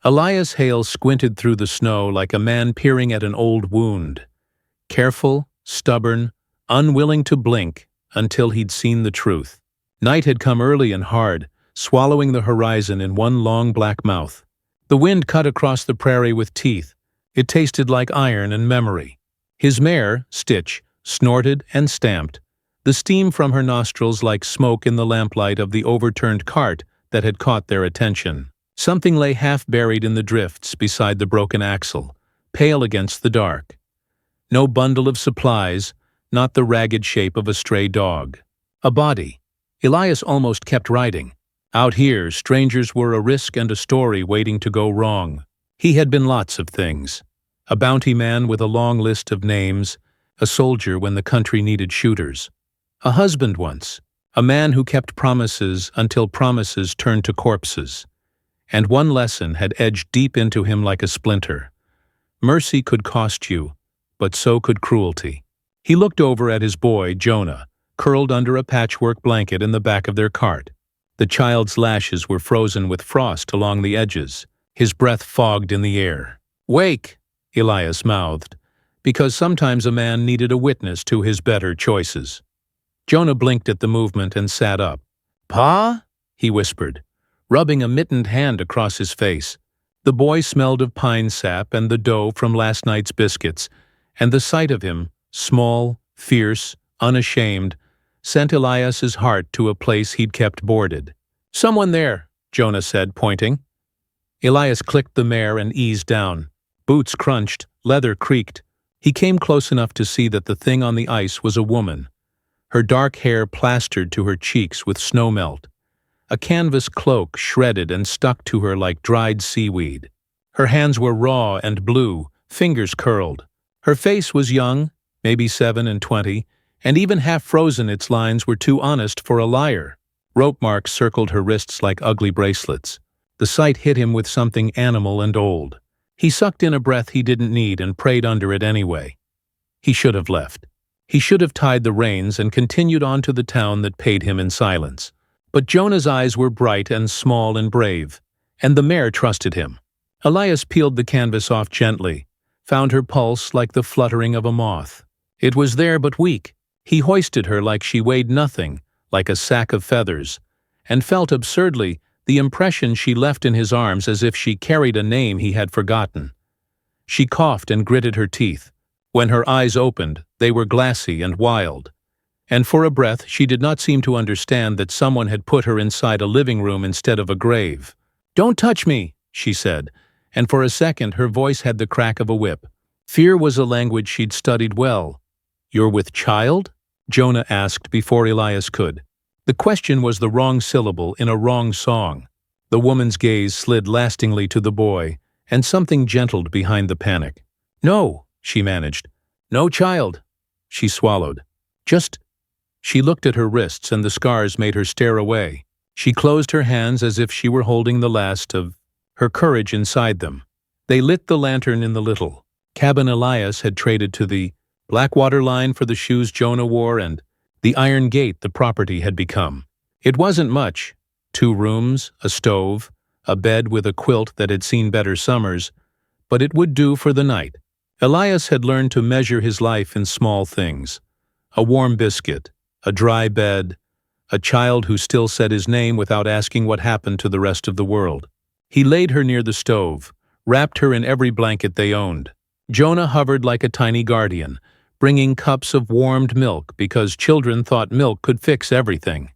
Elias Hale squinted through the snow like a man peering at an old wound. Careful, stubborn, unwilling to blink until he'd seen the truth. Night had come early and hard, swallowing the horizon in one long black mouth. The wind cut across the prairie with teeth. It tasted like iron and memory. His mare, Stitch, snorted and stamped, the steam from her nostrils like smoke in the lamplight of the overturned cart that had caught their attention. Something lay half-buried in the drifts beside the broken axle, pale against the dark. No bundle of supplies, not the ragged shape of a stray dog. A body. Elias almost kept riding. Out here, strangers were a risk and a story waiting to go wrong. He had been lots of things. A bounty man with a long list of names, a soldier when the country needed shooters. A husband once, a man who kept promises until promises turned to corpses. And one lesson had edged deep into him like a splinter. Mercy could cost you, but so could cruelty. He looked over at his boy, Jonah, curled under a patchwork blanket in the back of their cart. The child's lashes were frozen with frost along the edges, his breath fogged in the air. "Wake," Elias mouthed, because sometimes a man needed a witness to his better choices. Jonah blinked at the movement and sat up. "Pa?" he whispered, rubbing a mittened hand across his face. The boy smelled of pine sap and the dough from last night's biscuits, and the sight of him, small, fierce, unashamed, sent Elias's heart to a place he'd kept boarded. "Someone there," Jonah said, pointing. Elias clicked the mare and eased down. Boots crunched, leather creaked. He came close enough to see that the thing on the ice was a woman, her dark hair plastered to her cheeks with snowmelt, a canvas cloak shredded and stuck to her like dried seaweed. Her hands were raw and blue, fingers curled. Her face was young, maybe 7 and 20, and even half-frozen its lines were too honest for a liar. Rope marks circled her wrists like ugly bracelets. The sight hit him with something animal and old. He sucked in a breath he didn't need and prayed under it anyway. He should have left. He should have tied the reins and continued on to the town that paid him in silence. But Jonah's eyes were bright and small and brave, and the mare trusted him. Elias peeled the canvas off gently, found her pulse like the fluttering of a moth. It was there but weak. He hoisted her like she weighed nothing, like a sack of feathers, and felt absurdly the impression she left in his arms as if she carried a name he had forgotten. She coughed and gritted her teeth. When her eyes opened, they were glassy and wild. And for a breath she did not seem to understand that someone had put her inside a living room instead of a grave. "Don't touch me," she said, and for a second her voice had the crack of a whip. Fear was a language she'd studied well. "You're with child?" Jonah asked before Elias could. The question was the wrong syllable in a wrong song. The woman's gaze slid lastingly to the boy, and something gentled behind the panic. "No," she managed. "No child." She swallowed. "Just—" She looked at her wrists and the scars made her stare away. She closed her hands as if she were holding the last of her courage inside them. They lit the lantern in the little cabin Elias had traded to the Blackwater line for the shoes Jonah wore and the iron gate the property had become. It wasn't much. 2 rooms, a stove, a bed with a quilt that had seen better summers, but it would do for the night. Elias had learned to measure his life in small things. A warm biscuit, a dry bed, a child who still said his name without asking what happened to the rest of the world. He laid her near the stove, wrapped her in every blanket they owned. Jonah hovered like a tiny guardian, bringing cups of warmed milk because children thought milk could fix everything.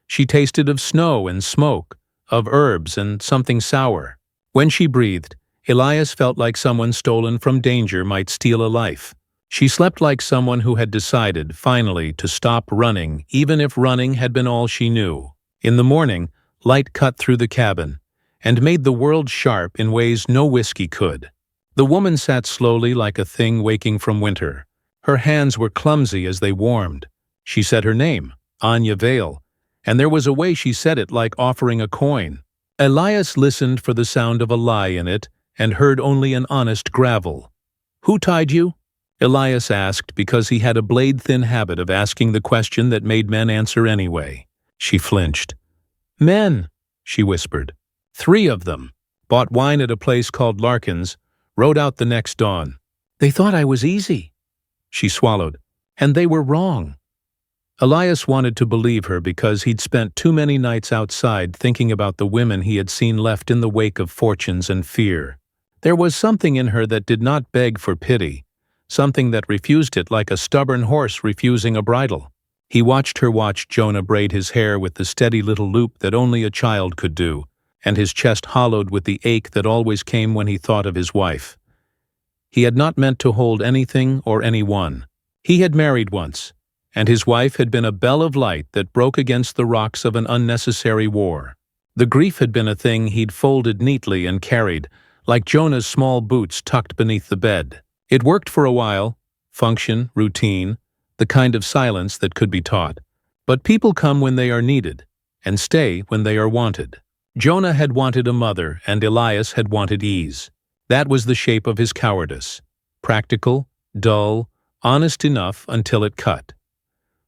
She tasted of snow and smoke, of herbs and something sour. When she breathed, Elias felt like someone stolen from danger might steal a life. She slept like someone who had decided, finally, to stop running, even if running had been all she knew. In the morning, light cut through the cabin and made the world sharp in ways no whiskey could. The woman sat slowly like a thing waking from winter. Her hands were clumsy as they warmed. She said her name, Anya Vale, and there was a way she said it like offering a coin. Elias listened for the sound of a lie in it and heard only an honest gravel. "Who tied you?" Elias asked because he had a blade-thin habit of asking the question that made men answer anyway. She flinched. "Men," she whispered. "3 of them." bought wine at a place called Larkin's, rode out the next dawn. They thought I was easy, she swallowed, and they were wrong. Elias wanted to believe her because he'd spent too many nights outside thinking about the women he had seen left in the wake of fortunes and fear. There was something in her that did not beg for pity, something that refused it like a stubborn horse refusing a bridle. He watched her watch Jonah braid his hair with the steady little loop that only a child could do, and his chest hollowed with the ache that always came when he thought of his wife. He had not meant to hold anything or anyone. He had married once, and his wife had been a bell of light that broke against the rocks of an unnecessary war. The grief had been a thing he'd folded neatly and carried, like Jonah's small boots tucked beneath the bed. It worked for a while, function, routine, the kind of silence that could be taught. But people come when they are needed, and stay when they are wanted. Jonah had wanted a mother, and Elias had wanted ease. That was the shape of his cowardice. Practical, dull, honest enough until it cut.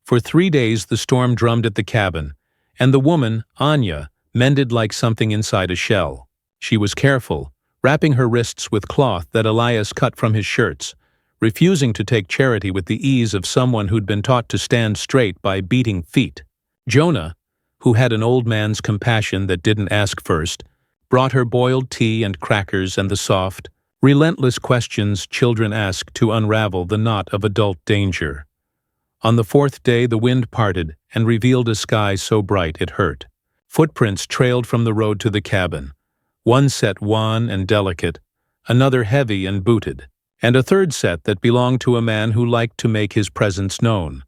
For 3 days the storm drummed at the cabin, and the woman, Anya, mended like something inside a shell. She was careful, wrapping her wrists with cloth that Elias cut from his shirts, refusing to take charity with the ease of someone who'd been taught to stand straight by beating feet. Jonah, who had an old man's compassion that didn't ask first, brought her boiled tea and crackers and the soft, relentless questions children ask to unravel the knot of adult danger. On the 4th day the wind parted and revealed a sky so bright it hurt. Footprints trailed from the road to the cabin, one set wan and delicate, another heavy and booted, and a third set that belonged to a man who liked to make his presence known.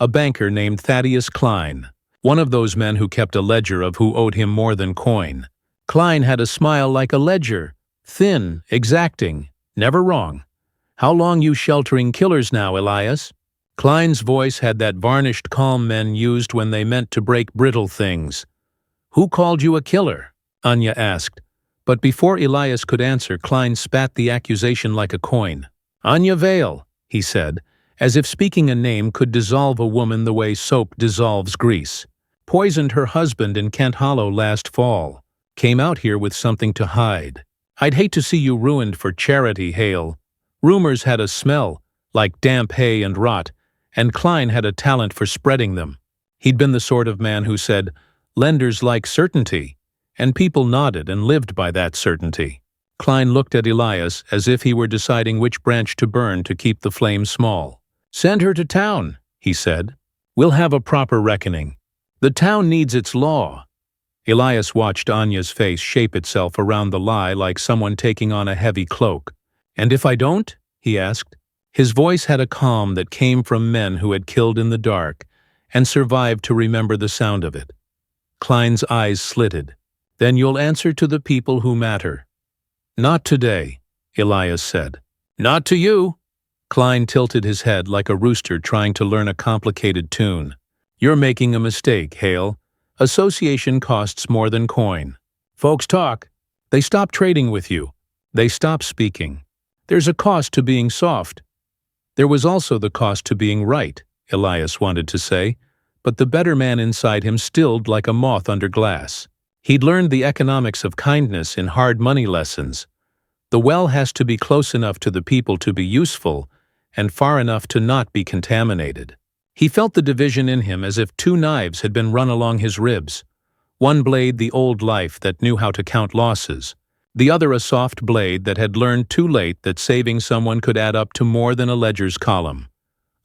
A banker named Thaddeus Klein, one of those men who kept a ledger of who owed him more than coin. Klein had a smile like a ledger, thin, exacting, never wrong. "How long you sheltering killers now, Elias?" Klein's voice had that varnished calm men used when they meant to break brittle things. "Who called you a killer?" Anya asked. But before Elias could answer, Klein spat the accusation like a coin. "Anya Vale," he said, as if speaking a name could dissolve a woman the way soap dissolves grease. "Poisoned her husband in Kent Hollow last fall. Came out here with something to hide. I'd hate to see you ruined for charity, Hale." Rumors had a smell, like damp hay and rot, and Klein had a talent for spreading them. He'd been the sort of man who said, "Lenders like certainty," and people nodded and lived by that certainty. Klein looked at Elias as if he were deciding which branch to burn to keep the flame small. "Send her to town," he said. "We'll have a proper reckoning. The town needs its law." Elias watched Anya's face shape itself around the lie like someone taking on a heavy cloak. "And if I don't?" he asked. His voice had a calm that came from men who had killed in the dark and survived to remember the sound of it. Klein's eyes slitted. "Then you'll answer to the people who matter." "Not today," Elias said. "Not to you." Klein tilted his head like a rooster trying to learn a complicated tune. "You're making a mistake, Hale. Association costs more than coin. Folks talk. They stop trading with you. They stop speaking. There's a cost to being soft." There was also the cost to being right, Elias wanted to say, but the better man inside him stilled like a moth under glass. He'd learned the economics of kindness in hard money lessons. The well has to be close enough to the people to be useful, and far enough to not be contaminated. He felt the division in him as if 2 knives had been run along his ribs. One blade the old life that knew how to count losses, the other a soft blade that had learned too late that saving someone could add up to more than a ledger's column.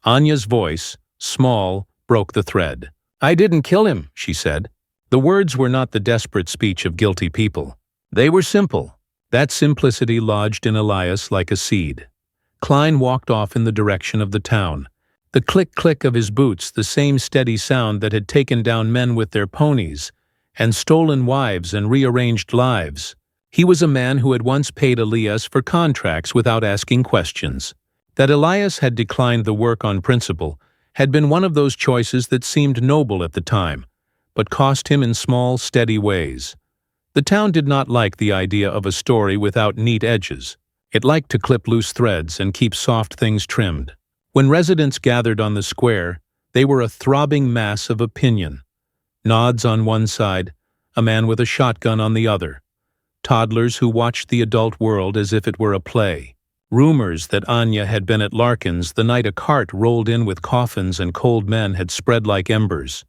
Anya's voice, small, broke the thread. "I didn't kill him," she said. The words were not the desperate speech of guilty people. They were simple. That simplicity lodged in Elias like a seed. Klein walked off in the direction of the town. The click-click of his boots, the same steady sound that had taken down men with their ponies, and stolen wives and rearranged lives. He was a man who had once paid Elias for contracts without asking questions. That Elias had declined the work on principle had been one of those choices that seemed noble at the time, but cost him in small, steady ways. The town did not like the idea of a story without neat edges. It liked to clip loose threads and keep soft things trimmed. When residents gathered on the square, they were a throbbing mass of opinion. Nods on one side, a man with a shotgun on the other. toddlers who watched the adult world as if it were a play. Rumors that Anya had been at Larkin's the night a cart rolled in with coffins and cold men had spread like embers.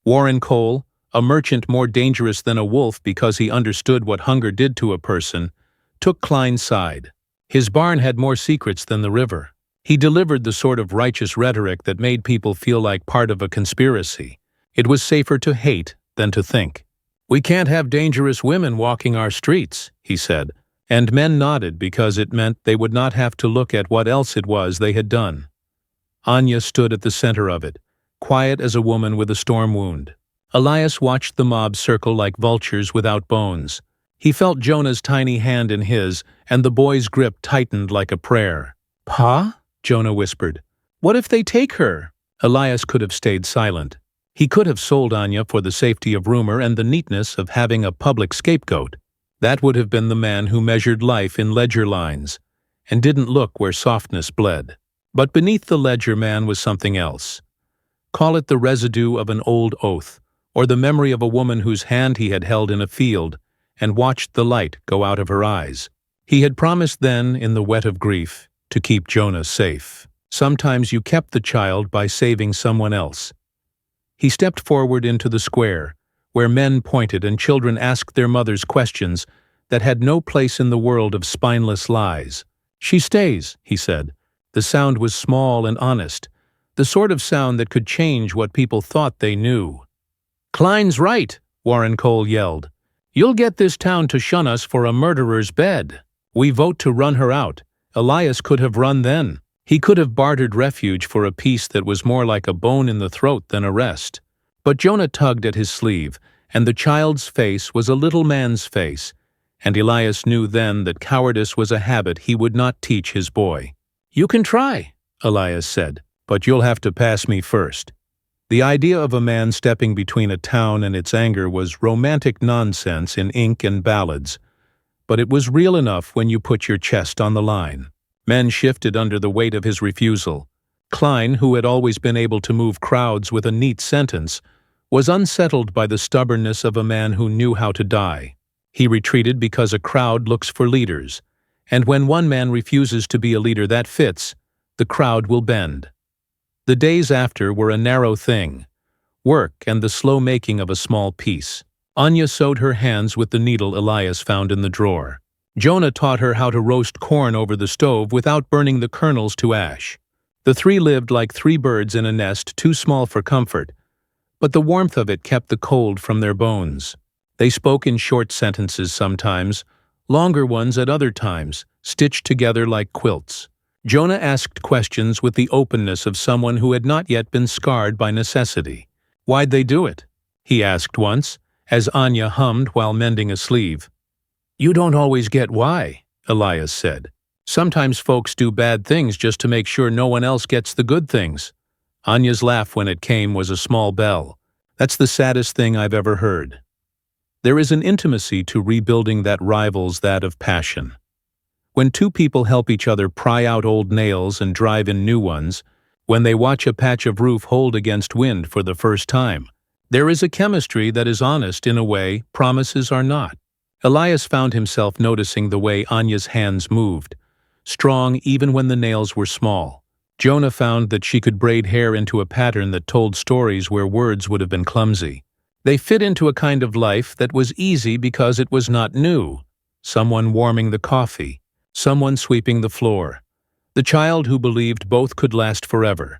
Warren Cole, a merchant more dangerous than a wolf because he understood what hunger did to a person, took Klein's side. His barn had more secrets than the river. He delivered the sort of righteous rhetoric that made people feel like part of a conspiracy. It was safer to hate than to think. "We can't have dangerous women walking our streets," he said, and men nodded because it meant they would not have to look at what else it was they had done. Anya stood at the center of it, quiet as a woman with a storm wound. Elias watched the mob circle like vultures without bones. He felt Jonah's tiny hand in his, and the boy's grip tightened like a prayer. "Pa?" Jonah whispered. "What if they take her?" Elias could have stayed silent. He could have sold Anya for the safety of rumor and the neatness of having a public scapegoat. That would have been the man who measured life in ledger lines, and didn't look where softness bled. But beneath the ledger man was something else. Call it the residue of an old oath, or the memory of a woman whose hand he had held in a field and watched the light go out of her eyes. He had promised then, in the wet of grief, to keep Jonah safe. Sometimes you kept the child by saving someone else. He stepped forward into the square, where men pointed and children asked their mothers questions that had no place in the world of spineless lies. "She stays," he said. The sound was small and honest, the sort of sound that could change what people thought they knew. "Klein's right," Warren Cole yelled. "You'll get this town to shun us for a murderer's bed. We vote to run her out." Elias could have run then. He could have bartered refuge for a peace that was more like a bone in the throat than arrest. But Jonah tugged at his sleeve, and the child's face was a little man's face, and Elias knew then that cowardice was a habit he would not teach his boy. "You can try," Elias said, "but you'll have to pass me first." The idea of a man stepping between a town and its anger was romantic nonsense in ink and ballads, but it was real enough when you put your chest on the line. Men shifted under the weight of his refusal. Klein, who had always been able to move crowds with a neat sentence, was unsettled by the stubbornness of a man who knew how to die. He retreated because a crowd looks for leaders, and when one man refuses to be a leader that fits, the crowd will bend. The days after were a narrow thing, work and the slow making of a small piece. Anya sewed her hands with the needle Elias found in the drawer. Jonah taught her how to roast corn over the stove without burning the kernels to ash. The three lived like three birds in a nest too small for comfort, but the warmth of it kept the cold from their bones. They spoke in short sentences sometimes, longer ones at other times, stitched together like quilts. Jonah asked questions with the openness of someone who had not yet been scarred by necessity. "Why'd they do it?" he asked once, as Anya hummed while mending a sleeve. "You don't always get why," Elias said. "Sometimes folks do bad things just to make sure no one else gets the good things." Anya's laugh when it came was a small bell. "That's the saddest thing I've ever heard." There is an intimacy to rebuilding that rivals that of passion. When two people help each other pry out old nails and drive in new ones, when they watch a patch of roof hold against wind for the first time, there is a chemistry that is honest in a way promises are not. Elias found himself noticing the way Anya's hands moved, strong even when the nails were small. Jonah found that she could braid hair into a pattern that told stories where words would have been clumsy. They fit into a kind of life that was easy because it was not new. Someone warming the coffee, someone sweeping the floor. The child who believed both could last forever.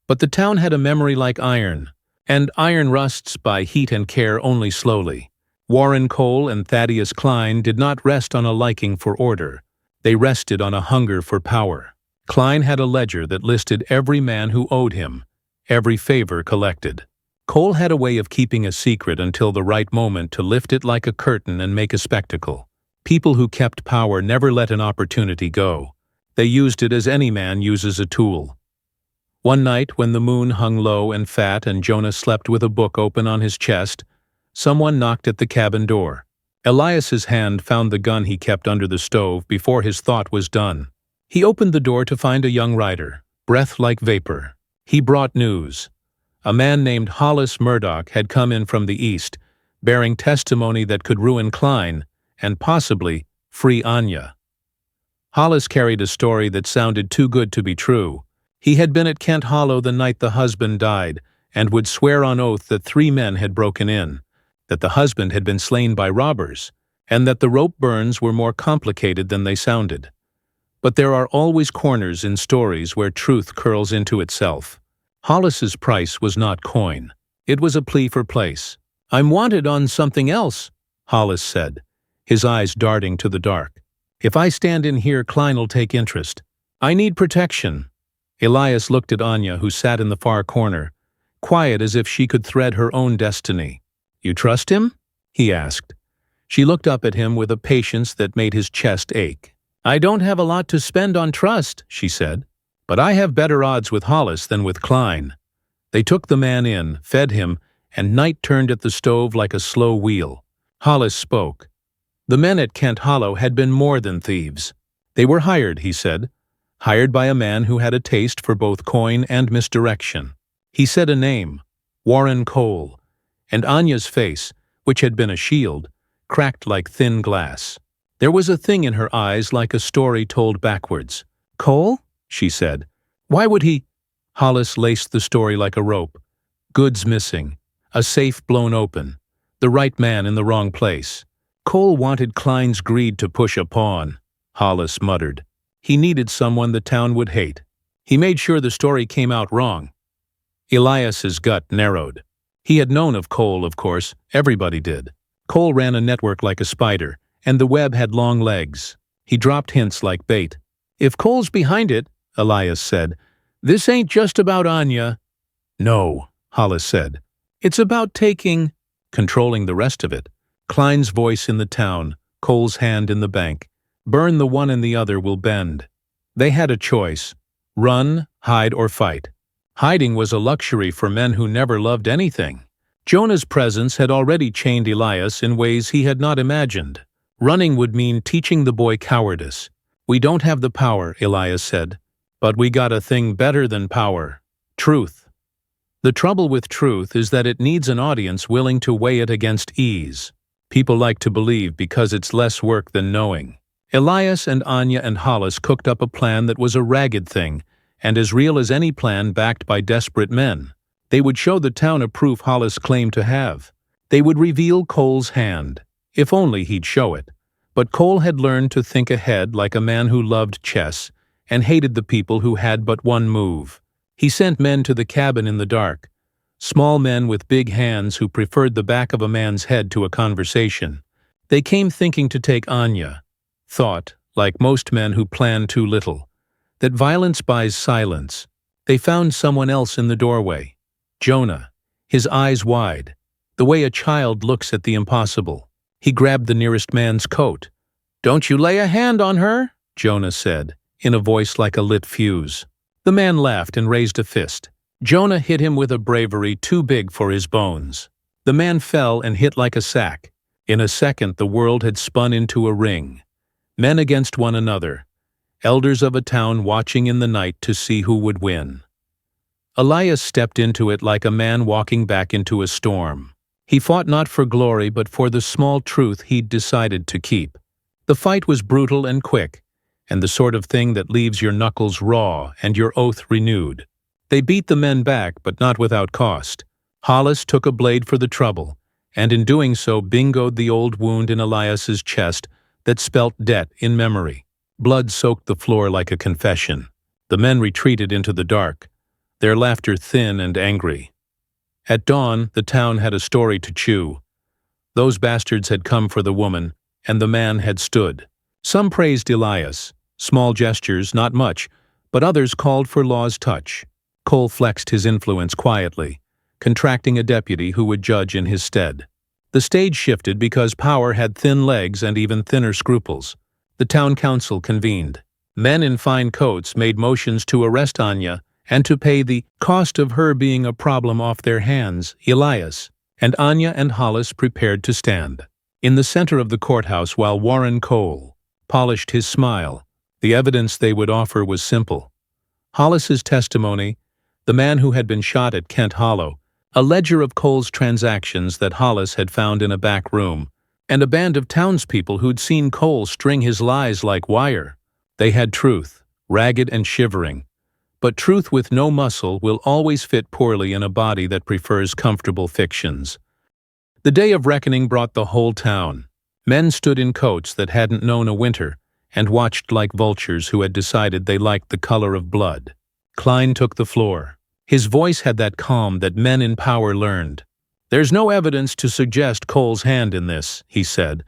But the town had a memory like iron, and iron rusts by heat and care only slowly. Warren Cole and Thaddeus Klein did not rest on a liking for order. They rested on a hunger for power. Klein had a ledger that listed every man who owed him, every favor collected. Cole had a way of keeping a secret until the right moment to lift it like a curtain and make a spectacle. People who kept power never let an opportunity go. They used it as any man uses a tool. One night, when the moon hung low and fat and Jonah slept with a book open on his chest, someone knocked at the cabin door. Elias's hand found the gun he kept under the stove before his thought was done. He opened the door to find a young rider, breath like vapor. He brought news. A man named Hollis Murdoch had come in from the east, bearing testimony that could ruin Klein, and possibly free Anya. Hollis carried a story that sounded too good to be true. He had been at Kent Hollow the night the husband died and would swear on oath that 3 men had broken in, that the husband had been slain by robbers, and that the rope burns were more complicated than they sounded. But there are always corners in stories where truth curls into itself. Hollis's price was not coin. It was a plea for place. "I'm wanted on something else," Hollis said, his eyes darting to the dark. "If I stand in here, Klein'll take interest. I need protection." Elias looked at Anya, who sat in the far corner, quiet as if she could thread her own destiny. "You trust him?" he asked. She looked up at him with a patience that made his chest ache. "I don't have a lot to spend on trust," she said, "but I have better odds with Hollis than with Klein." They took the man in, fed him, and Knight turned at the stove like a slow wheel. Hollis spoke. The men at Kent Hollow had been more than thieves. They were hired, he said, hired by a man who had a taste for both coin and misdirection. He said a name, Warren Cole, and Anya's face, which had been a shield, cracked like thin glass. There was a thing in her eyes like a story told backwards. "Cole?" she said. "Why would he—" Hollis laced the story like a rope. Goods missing, a safe blown open, the right man in the wrong place. Cole wanted Klein's greed to push a pawn, Hollis muttered. He needed someone the town would hate. He made sure the story came out wrong. Elias's gut narrowed. He had known of Cole, of course, everybody did. Cole ran a network like a spider, and the web had long legs. He dropped hints like bait. "If Cole's behind it," Elias said, "this ain't just about Anya." "No," Hollis said. "It's about controlling the rest of it. Klein's voice in the town, Cole's hand in the bank. Burn the one and the other will bend." They had a choice. Run, hide, or fight. Hiding was a luxury for men who never loved anything. Jonah's presence had already chained Elias in ways he had not imagined. Running would mean teaching the boy cowardice. "We don't have the power," Elias said, "but we got a thing better than power. Truth." The trouble with truth is that it needs an audience willing to weigh it against ease. People like to believe because it's less work than knowing. Elias and Anya and Hollis cooked up a plan that was a ragged thing, and as real as any plan backed by desperate men. They would show the town a proof Hollis claimed to have. They would reveal Cole's hand. If only he'd show it. But Cole had learned to think ahead like a man who loved chess and hated the people who had but one move. He sent men to the cabin in the dark. Small men with big hands who preferred the back of a man's head to a conversation. They came thinking to take Anya. Thought, like most men who plan too little, that violence buys silence. They found someone else in the doorway. Jonah, his eyes wide, the way a child looks at the impossible. He grabbed the nearest man's coat. "Don't you lay a hand on her," Jonah said, in a voice like a lit fuse. The man laughed and raised a fist. Jonah hit him with a bravery too big for his bones. The man fell and hit like a sack. In a second the world had spun into a ring. Men against one another. Elders of a town watching in the night to see who would win. Elias stepped into it like a man walking back into a storm. He fought not for glory but for the small truth he'd decided to keep. The fight was brutal and quick, and the sort of thing that leaves your knuckles raw and your oath renewed. They beat the men back, but not without cost. Hollis took a blade for the trouble, and in doing so bingoed the old wound in Elias's chest that spelt debt in memory. Blood soaked the floor like a confession. The men retreated into the dark, their laughter thin and angry. At dawn, the town had a story to chew. Those bastards had come for the woman, and the man had stood. Some praised Elias. Small gestures, not much, but others called for law's touch. Cole flexed his influence quietly, contracting a deputy who would judge in his stead. The stage shifted because power had thin legs and even thinner scruples. The town council convened. Men in fine coats made motions to arrest Anya and to pay the cost of her being a problem off their hands, Elias, and Anya and Hollis prepared to stand. In the center of the courthouse while Warren Cole polished his smile, the evidence they would offer was simple. Hollis's testimony, the man who had been shot at Kent Hollow, a ledger of Cole's transactions that Hollis had found in a back room, and a band of townspeople who'd seen Cole string his lies like wire. They had truth, ragged and shivering. But truth with no muscle will always fit poorly in a body that prefers comfortable fictions. The day of reckoning brought the whole town. Men stood in coats that hadn't known a winter and watched like vultures who had decided they liked the color of blood. Klein took the floor. His voice had that calm that men in power learned. "There's no evidence to suggest Cole's hand in this," he said,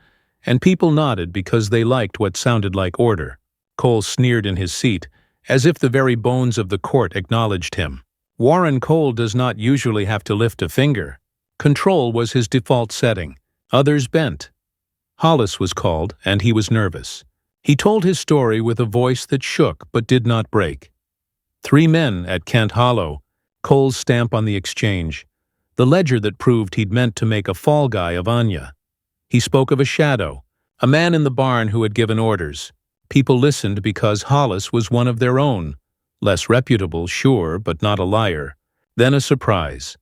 and people nodded because they liked what sounded like order. Cole sneered in his seat, as if the very bones of the court acknowledged him. Warren Cole does not usually have to lift a finger. Control was his default setting. Others bent. Hollis was called, and he was nervous. He told his story with a voice that shook but did not break. 3 men at Kent Hollow, Cole's stamp on the exchange, the ledger that proved he'd meant to make a fall guy of Anya. He spoke of a shadow, a man in the barn who had given orders. People listened because Hollis was one of their own, less reputable, sure, but not a liar. Then a surprise.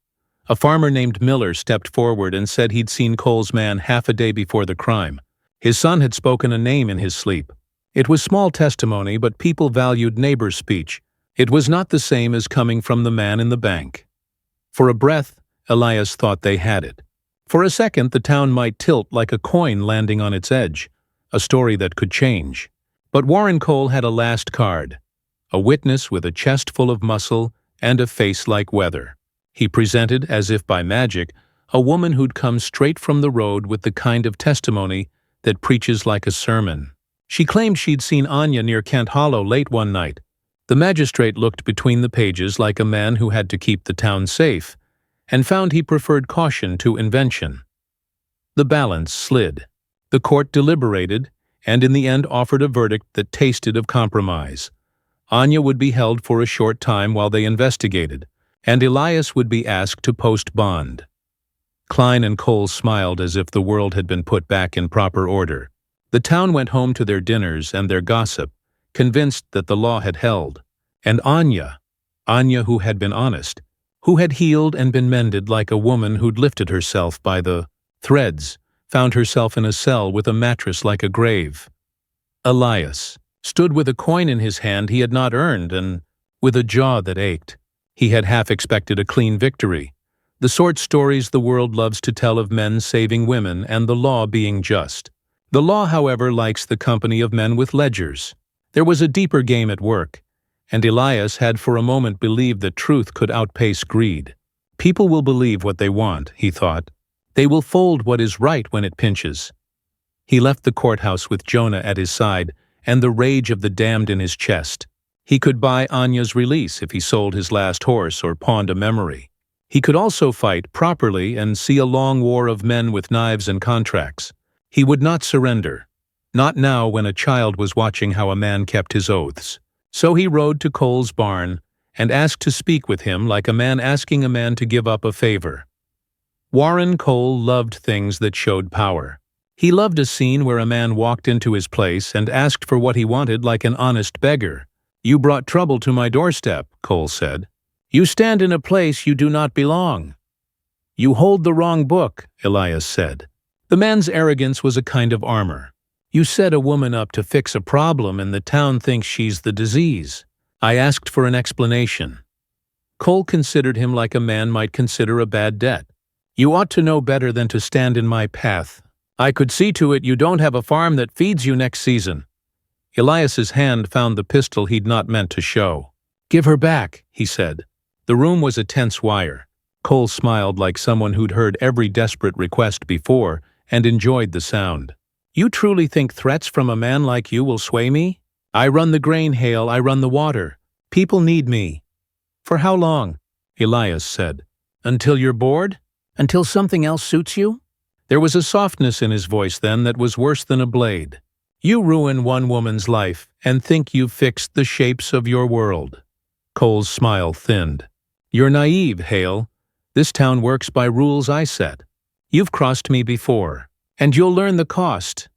A farmer named Miller stepped forward and said he'd seen Cole's man half a day before the crime. His son had spoken a name in his sleep. It was small testimony, but people valued neighbor speech. It was not the same as coming from the man in the bank. For a breath, Elias thought they had it. For a second, the town might tilt like a coin landing on its edge, a story that could change. But Warren Cole had a last card, a witness with a chest full of muscle and a face like weather. He presented, as if by magic, a woman who'd come straight from the road with the kind of testimony that preaches like a sermon. She claimed she'd seen Anya near Kent Hollow late one night. The magistrate looked between the pages like a man who had to keep the town safe, and found he preferred caution to invention. The balance slid. The court deliberated, and in the end offered a verdict that tasted of compromise. Anya would be held for a short time while they investigated, and Elias would be asked to post bond. Klein and Cole smiled as if the world had been put back in proper order. The town went home to their dinners and their gossip, convinced that the law had held. And Anya who had been honest, who had healed and been mended like a woman who'd lifted herself by the threads, found herself in a cell with a mattress like a grave. Elias stood with a coin in his hand he had not earned and with a jaw that ached. He had half expected a clean victory, the sort stories the world loves to tell of men saving women and the law being just. The law, however, likes the company of men with ledgers. There was a deeper game at work, and Elias had for a moment believed that truth could outpace greed. People will believe what they want, he thought. They will fold what is right when it pinches. He left the courthouse with Jonah at his side and the rage of the damned in his chest. He could buy Anya's release if he sold his last horse or pawned a memory. He could also fight properly and see a long war of men with knives and contracts. He would not surrender. Not now when a child was watching how a man kept his oaths. So he rode to Cole's barn and asked to speak with him like a man asking a man to give up a favor. Warren Cole loved things that showed power. He loved a scene where a man walked into his place and asked for what he wanted like an honest beggar. "You brought trouble to my doorstep," Cole said. "You stand in a place you do not belong." "You hold the wrong book," Elias said. The man's arrogance was a kind of armor. "You set a woman up to fix a problem and the town thinks she's the disease." I asked for an explanation. Cole considered him like a man might consider a bad debt. "You ought to know better than to stand in my path. I could see to it you don't have a farm that feeds you next season." Elias's hand found the pistol he'd not meant to show. "Give her back," he said. The room was a tense wire. Cole smiled like someone who'd heard every desperate request before and enjoyed the sound. "You truly think threats from a man like you will sway me? I run the grain, Hale, I run the water. People need me." "For how long?" Elias said. "Until you're bored? Until something else suits you?" There was a softness in his voice then that was worse than a blade. "You ruin one woman's life and think you've fixed the shapes of your world." Cole's smile thinned. "You're naive, Hale. This town works by rules I set. You've crossed me before, and you'll learn the cost."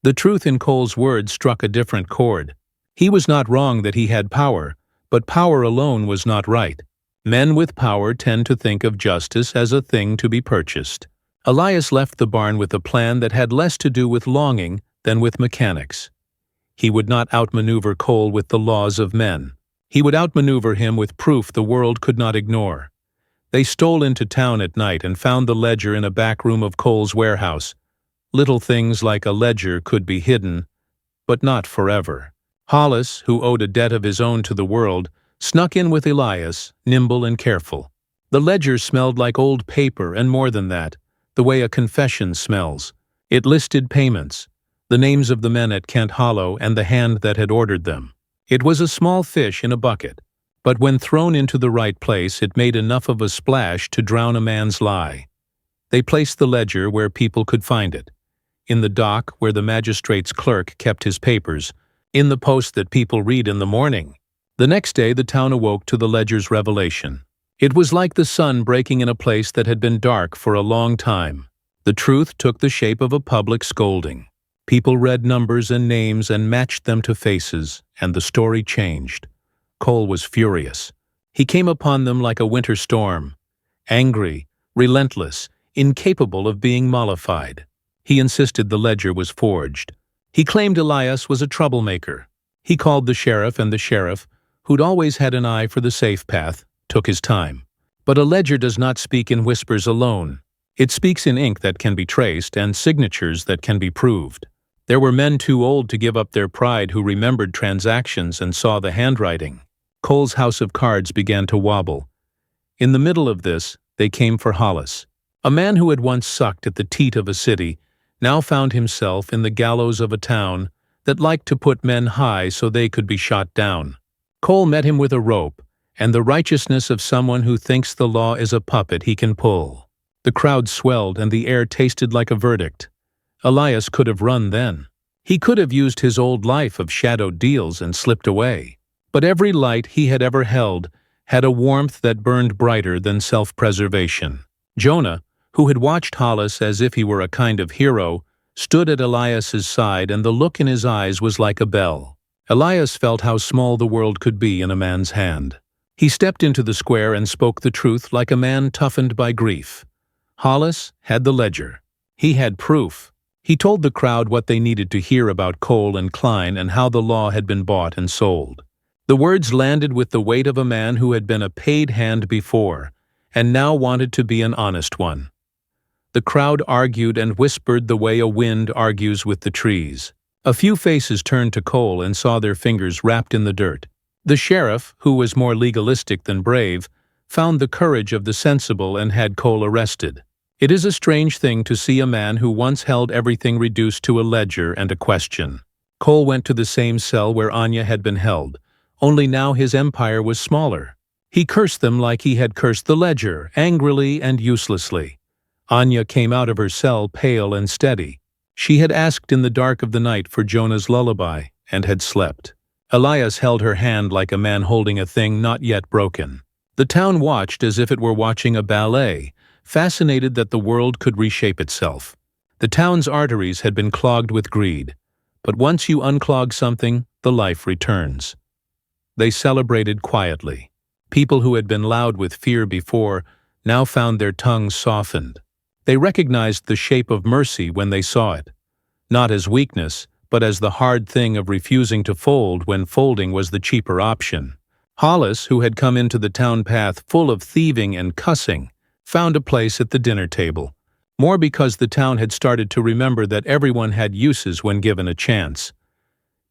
The truth in Cole's words struck a different chord. He was not wrong that he had power, but power alone was not right. Men with power tend to think of justice as a thing to be purchased. Elias left the barn with a plan that had less to do with longing than with mechanics. He would not outmaneuver Cole with the laws of men. He would outmaneuver him with proof the world could not ignore. They stole into town at night and found the ledger in a back room of Cole's warehouse. Little things like a ledger could be hidden, but not forever. Hollis, who owed a debt of his own to the world, snuck in with Elias, nimble and careful. The ledger smelled like old paper and more than that, the way a confession smells. It listed payments, the names of the men at Kent Hollow and the hand that had ordered them. It was a small fish in a bucket, but when thrown into the right place it made enough of a splash to drown a man's lie. They placed the ledger where people could find it. In the dock where the magistrate's clerk kept his papers, in the post that people read in the morning. The next day the town awoke to the ledger's revelation. It was like the sun breaking in a place that had been dark for a long time. The truth took the shape of a public scolding. People read numbers and names and matched them to faces, and the story changed. Cole was furious. He came upon them like a winter storm, angry, relentless, incapable of being mollified. He insisted the ledger was forged. He claimed Elias was a troublemaker. He called the sheriff, and the sheriff, who'd always had an eye for the safe path, took his time. But a ledger does not speak in whispers alone. It speaks in ink that can be traced and signatures that can be proved. There were men too old to give up their pride who remembered transactions and saw the handwriting. Cole's house of cards began to wobble. In the middle of this, they came for Hollis. A man who had once sucked at the teat of a city now found himself in the gallows of a town that liked to put men high so they could be shot down. Cole met him with a rope and the righteousness of someone who thinks the law is a puppet he can pull. The crowd swelled and the air tasted like a verdict. Elias could have run then. He could have used his old life of shadowed deals and slipped away. But every light he had ever held had a warmth that burned brighter than self-preservation. Jonah, who had watched Hollis as if he were a kind of hero, stood at Elias's side, and the look in his eyes was like a bell. Elias felt how small the world could be in a man's hand. He stepped into the square and spoke the truth like a man toughened by grief. Hollis had the ledger. He had proof. He told the crowd what they needed to hear about Cole and Klein and how the law had been bought and sold. The words landed with the weight of a man who had been a paid hand before, and now wanted to be an honest one. The crowd argued and whispered the way a wind argues with the trees. A few faces turned to Cole and saw their fingers wrapped in the dirt. The sheriff, who was more legalistic than brave, found the courage of the sensible and had Cole arrested. It is a strange thing to see a man who once held everything reduced to a ledger and a question. Cole went to the same cell where Anya had been held, only now his empire was smaller. He cursed them like he had cursed the ledger, angrily and uselessly. Anya came out of her cell pale and steady. She had asked in the dark of the night for Jonah's lullaby, and had slept. Elias held her hand like a man holding a thing not yet broken. The town watched as if it were watching a ballet, fascinated that the world could reshape itself. The town's arteries had been clogged with greed, but once you unclog something, the life returns. They celebrated quietly. People who had been loud with fear before now found their tongues softened. They recognized the shape of mercy when they saw it, not as weakness, but as the hard thing of refusing to fold when folding was the cheaper option. Hollis, who had come into the town path full of thieving and cussing, found a place at the dinner table, more because the town had started to remember that everyone had uses when given a chance.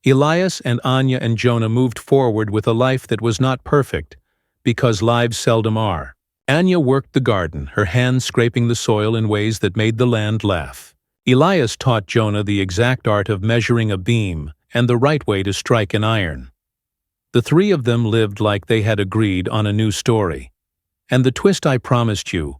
Elias and Anya and Jonah moved forward with a life that was not perfect, because lives seldom are. Anya worked the garden, her hands scraping the soil in ways that made the land laugh. Elias taught Jonah the exact art of measuring a beam and the right way to strike an iron. The three of them lived like they had agreed on a new story. And the twist I promised you,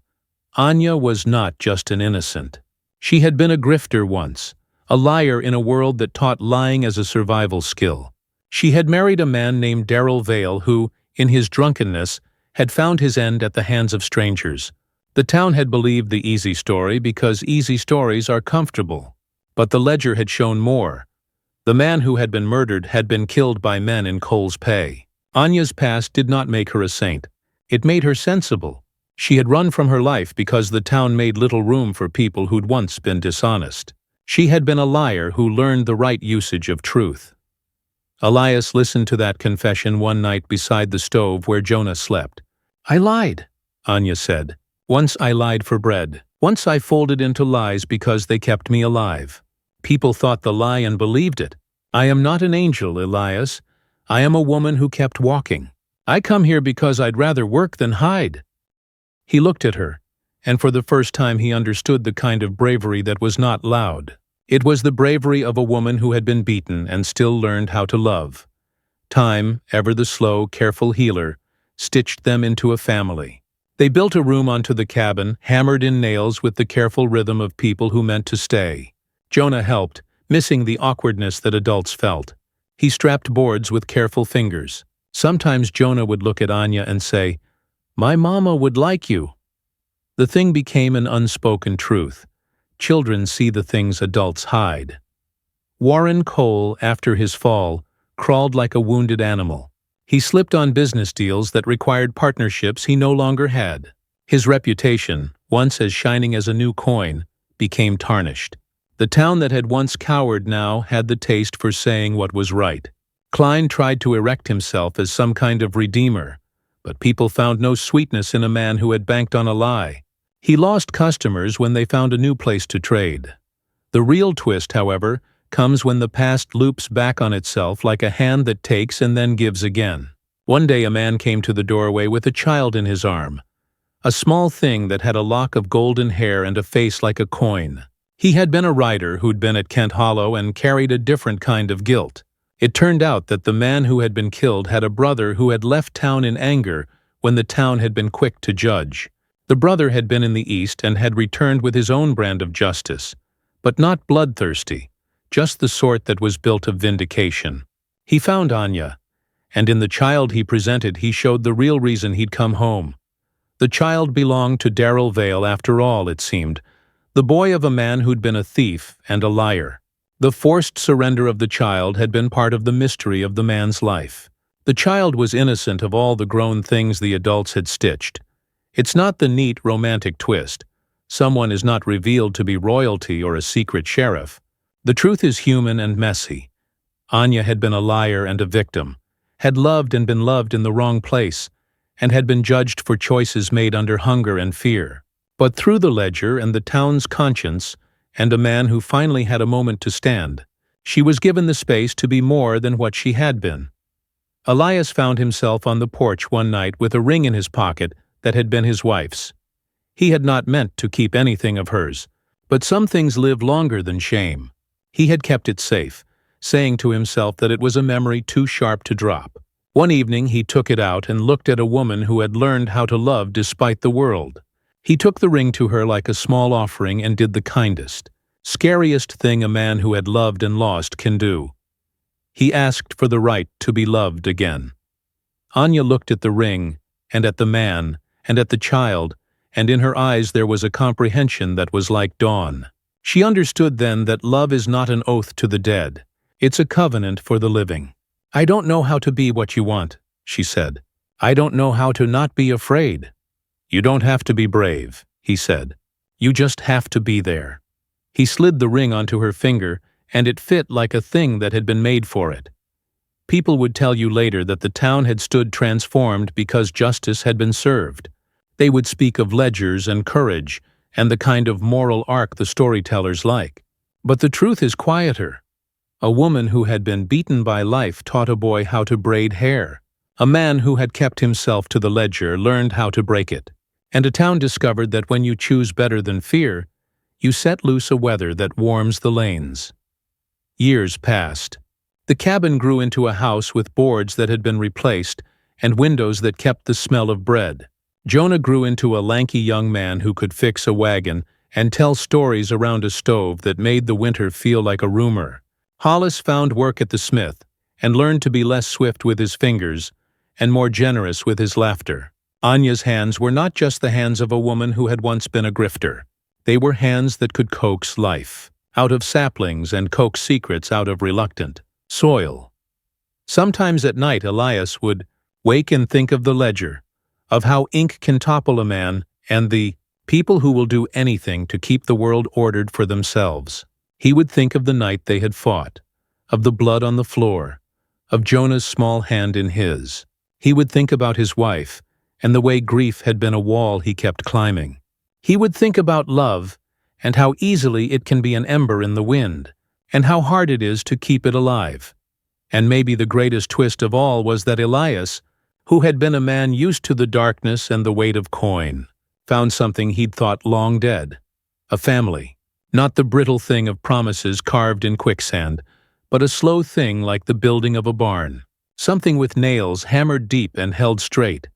Anya was not just an innocent. She had been a grifter once, a liar in a world that taught lying as a survival skill. She had married a man named Darrell Vale who, in his drunkenness, had found his end at the hands of strangers. The town had believed the easy story because easy stories are comfortable. But the ledger had shown more. The man who had been murdered had been killed by men in Cole's pay. Anya's past did not make her a saint. It made her sensible. She had run from her life because the town made little room for people who'd once been dishonest. She had been a liar who learned the right usage of truth. Elias listened to that confession one night beside the stove where Jonah slept. "I lied," Anya said. "Once I lied for bread. Once I folded into lies because they kept me alive. People thought the lie and believed it. I am not an angel, Elias. I am a woman who kept walking. I come here because I'd rather work than hide." He looked at her, and for the first time he understood the kind of bravery that was not loud. It was the bravery of a woman who had been beaten and still learned how to love. Time, ever the slow, careful healer, stitched them into a family. They built a room onto the cabin, hammered in nails with the careful rhythm of people who meant to stay. Jonah helped, missing the awkwardness that adults felt. He strapped boards with careful fingers. Sometimes Jonah would look at Anya and say, "My mama would like you." The thing became an unspoken truth. Children see the things adults hide. Warren Cole, after his fall, crawled like a wounded animal. He slipped on business deals that required partnerships he no longer had. His reputation, once as shining as a new coin, became tarnished. The town that had once cowered now had the taste for saying what was right. Klein tried to erect himself as some kind of redeemer, but people found no sweetness in a man who had banked on a lie. He lost customers when they found a new place to trade. The real twist, however, comes when the past loops back on itself like a hand that takes and then gives again. One day a man came to the doorway with a child in his arm, a small thing that had a lock of golden hair and a face like a coin. He had been a rider who'd been at Kent Hollow and carried a different kind of guilt. It turned out that the man who had been killed had a brother who had left town in anger when the town had been quick to judge. The brother had been in the East and had returned with his own brand of justice, but not bloodthirsty, just the sort that was built of vindication. He found Anya, and in the child he presented he showed the real reason he'd come home. The child belonged to Darrell Vale after all, it seemed, the boy of a man who'd been a thief and a liar. The forced surrender of the child had been part of the mystery of the man's life. The child was innocent of all the grown things the adults had stitched. It's not the neat, romantic twist. Someone is not revealed to be royalty or a secret sheriff. The truth is human and messy. Anya had been a liar and a victim, had loved and been loved in the wrong place, and had been judged for choices made under hunger and fear. But through the ledger and the town's conscience, and a man who finally had a moment to stand, she was given the space to be more than what she had been. Elias found himself on the porch one night with a ring in his pocket that had been his wife's. He had not meant to keep anything of hers, but some things live longer than shame. He had kept it safe, saying to himself that it was a memory too sharp to drop. One evening he took it out and looked at a woman who had learned how to love despite the world. He took the ring to her like a small offering and did the kindest, scariest thing a man who had loved and lost can do. He asked for the right to be loved again. Anya looked at the ring, and at the man, and at the child, and in her eyes there was a comprehension that was like dawn. She understood then that love is not an oath to the dead. It's a covenant for the living. "I don't know how to be what you want," she said. "I don't know how to not be afraid." "You don't have to be brave," he said. "You just have to be there." He slid the ring onto her finger, and it fit like a thing that had been made for it. People would tell you later that the town had stood transformed because justice had been served. They would speak of ledgers and courage, and the kind of moral arc the storytellers like. But the truth is quieter. A woman who had been beaten by life taught a boy how to braid hair. A man who had kept himself to the ledger learned how to break it. And a town discovered that when you choose better than fear, you set loose a weather that warms the lanes. Years passed. The cabin grew into a house with boards that had been replaced and windows that kept the smell of bread. Jonah grew into a lanky young man who could fix a wagon and tell stories around a stove that made the winter feel like a rumor. Hollis found work at the smith and learned to be less swift with his fingers and more generous with his laughter. Anya's hands were not just the hands of a woman who had once been a grifter. They were hands that could coax life out of saplings and coax secrets out of reluctant soil. Sometimes at night Elias would wake and think of the ledger, of how ink can topple a man and the people who will do anything to keep the world ordered for themselves. He would think of the night they had fought, of the blood on the floor, of Jonah's small hand in his. He would think about his wife, and the way grief had been a wall he kept climbing. He would think about love, and how easily it can be an ember in the wind, and how hard it is to keep it alive. And maybe the greatest twist of all was that Elias, who had been a man used to the darkness and the weight of coin, found something he'd thought long dead: a family. Not the brittle thing of promises carved in quicksand, but a slow thing like the building of a barn. Something with nails hammered deep and held straight.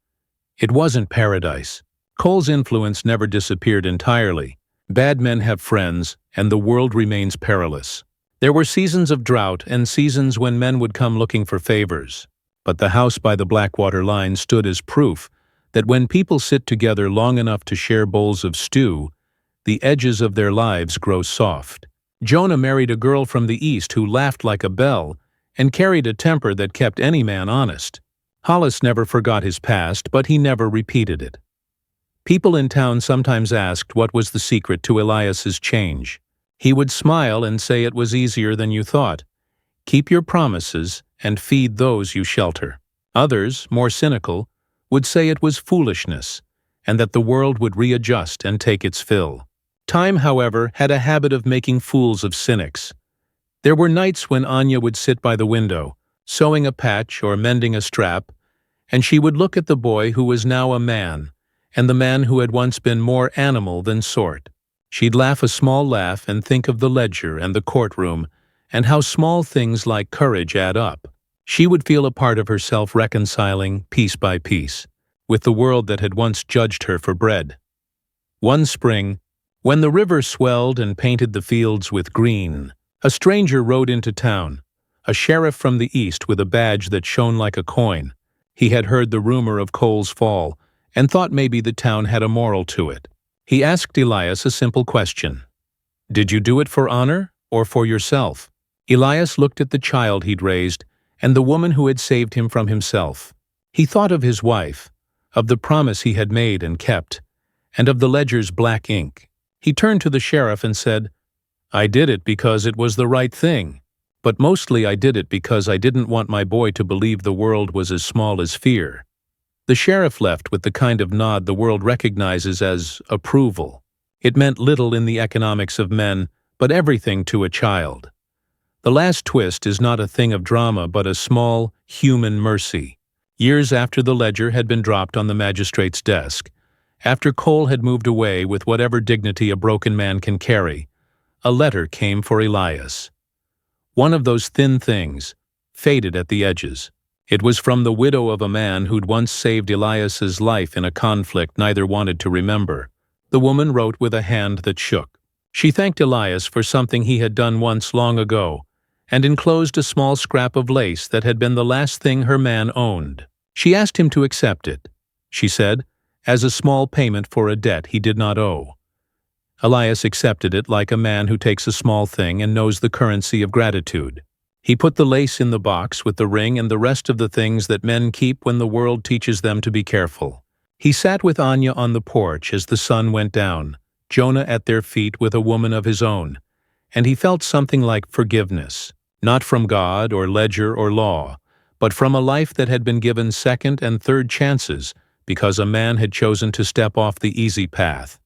It wasn't paradise. Cole's influence never disappeared entirely. Bad men have friends, and the world remains perilous. There were seasons of drought and seasons when men would come looking for favors. But the house by the Blackwater line stood as proof that when people sit together long enough to share bowls of stew, the edges of their lives grow soft. Jonah married a girl from the East who laughed like a bell and carried a temper that kept any man honest. Hollis never forgot his past, but he never repeated it. People in town sometimes asked what was the secret to Elias's change. He would smile and say it was easier than you thought. Keep your promises and feed those you shelter. Others, more cynical, would say it was foolishness, and that the world would readjust and take its fill. Time, however, had a habit of making fools of cynics. There were nights when Anya would sit by the window, sewing a patch or mending a strap, and she would look at the boy who was now a man, and the man who had once been more animal than sort. She'd laugh a small laugh and think of the ledger and the courtroom, and how small things like courage add up. She would feel a part of herself reconciling, piece by piece, with the world that had once judged her for bread. One spring, when the river swelled and painted the fields with green, a stranger rode into town, a sheriff from the East with a badge that shone like a coin. He had heard the rumor of Cole's fall and thought maybe the town had a moral to it. He asked Elias a simple question: "Did you do it for honor or for yourself?" Elias looked at the child he'd raised and the woman who had saved him from himself. He thought of his wife, of the promise he had made and kept, and of the ledger's black ink. He turned to the sheriff and said, "I did it because it was the right thing, but mostly I did it because I didn't want my boy to believe the world was as small as fear." The sheriff left with the kind of nod the world recognizes as approval. It meant little in the economics of men, but everything to a child. The last twist is not a thing of drama, but a small, human mercy. Years after the ledger had been dropped on the magistrate's desk, after Cole had moved away with whatever dignity a broken man can carry, a letter came for Elias. One of those thin things, faded at the edges. It was from the widow of a man who'd once saved Elias's life in a conflict neither wanted to remember. The woman wrote with a hand that shook. She thanked Elias for something he had done once long ago, and enclosed a small scrap of lace that had been the last thing her man owned. She asked him to accept it, she said, as a small payment for a debt he did not owe. Elias accepted it like a man who takes a small thing and knows the currency of gratitude. He put the lace in the box with the ring and the rest of the things that men keep when the world teaches them to be careful. He sat with Anya on the porch as the sun went down, Jonah at their feet with a woman of his own, and he felt something like forgiveness, not from God or ledger or law, but from a life that had been given second and third chances because a man had chosen to step off the easy path.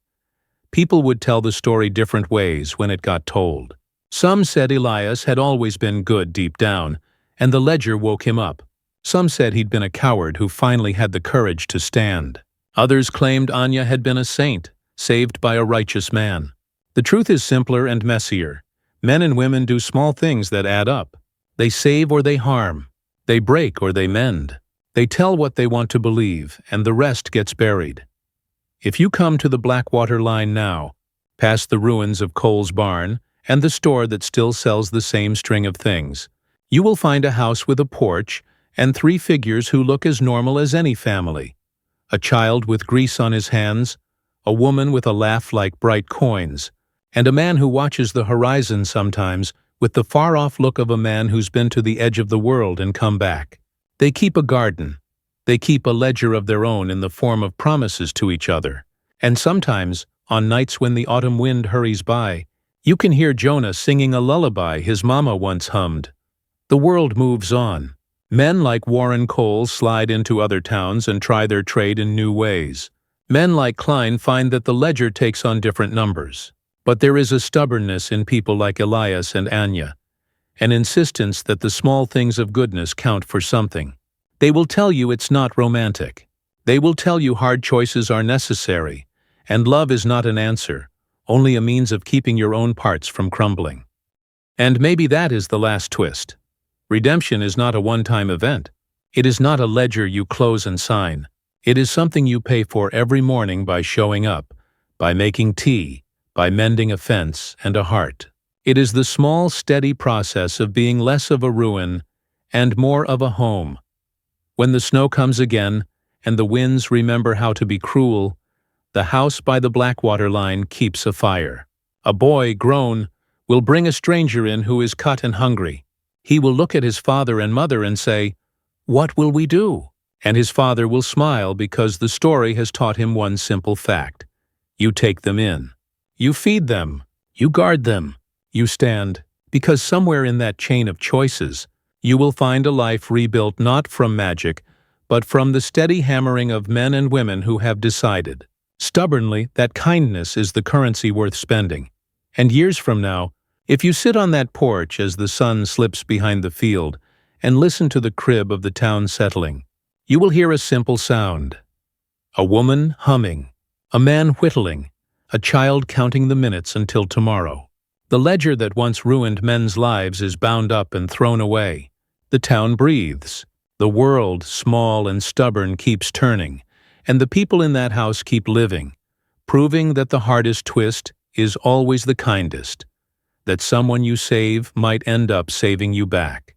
People would tell the story different ways when it got told. Some said Elias had always been good deep down, and the ledger woke him up. Some said he'd been a coward who finally had the courage to stand. Others claimed Anya had been a saint, saved by a righteous man. The truth is simpler and messier. Men and women do small things that add up. They save or they harm. They break or they mend. They tell what they want to believe, and the rest gets buried. If you come to the Blackwater line now, past the ruins of Cole's barn and the store that still sells the same string of things, you will find a house with a porch and 3 figures who look as normal as any family. A child with grease on his hands, a woman with a laugh like bright coins, and a man who watches the horizon sometimes with the far-off look of a man who's been to the edge of the world and come back. They keep a garden. They keep a ledger of their own in the form of promises to each other. And sometimes, on nights when the autumn wind hurries by, you can hear Jonah singing a lullaby his mama once hummed. The world moves on. Men like Warren Cole slide into other towns and try their trade in new ways. Men like Klein find that the ledger takes on different numbers. But there is a stubbornness in people like Elias and Anya, an insistence that the small things of goodness count for something. They will tell you it's not romantic. They will tell you hard choices are necessary, and love is not an answer, only a means of keeping your own parts from crumbling. And maybe that is the last twist. Redemption is not a one-time event. It is not a ledger you close and sign. It is something you pay for every morning by showing up, by making tea, by mending a fence and a heart. It is the small, steady process of being less of a ruin and more of a home. When the snow comes again, and the winds remember how to be cruel, the house by the Blackwater line keeps afire. A boy, grown, will bring a stranger in who is cut and hungry. He will look at his father and mother and say, "What will we do?" And his father will smile because the story has taught him one simple fact. You take them in. You feed them. You guard them. You stand, because somewhere in that chain of choices, you will find a life rebuilt not from magic, but from the steady hammering of men and women who have decided, stubbornly, that kindness is the currency worth spending. And years from now, if you sit on that porch as the sun slips behind the field and listen to the crib of the town settling, you will hear a simple sound. A woman humming, a man whittling, a child counting the minutes until tomorrow. The ledger that once ruined men's lives is bound up and thrown away. The town breathes. The world, small and stubborn, keeps turning, and the people in that house keep living, proving that the hardest twist is always the kindest, that someone you save might end up saving you back.